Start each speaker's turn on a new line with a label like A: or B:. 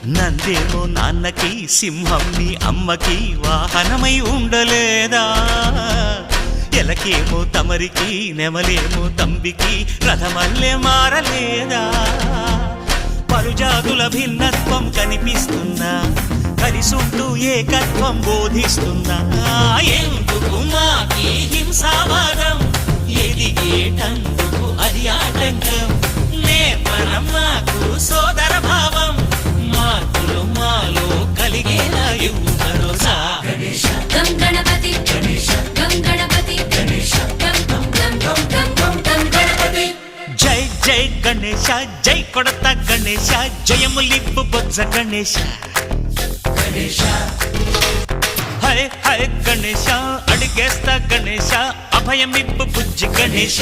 A: నందేమో నాన్నకి సింహం నీ అమ్మకి వాహనమై ఉండలేదా ఎలకేమో తమరికి నెమలేమో తంబికి రథమల్లే మారలేదా పలుజాతుల భిన్నత్వం కనిపిస్తున్నా కలిసుంటూ ఏకత్వం బోధిస్తున్నా ఎందుకు మాకి హింసావాదం ఎదిగేటందుకు అది ఆటంకం నేర్పరం మాకు సోదర భావం మార్పులు మాలో కలిగేలా ఇవ్వు భరోసా
B: గం గణపతి గం గణపతి గం గం గం గం గం గం గణపతి
A: జై జై గణేశ జై కొడత గణేశ జయములిప్పు బొజ్జ గణేశ హై హై గణేశ అడిగేస్తా గణేశ అభయమిప్పు బుజ్జి గణేశ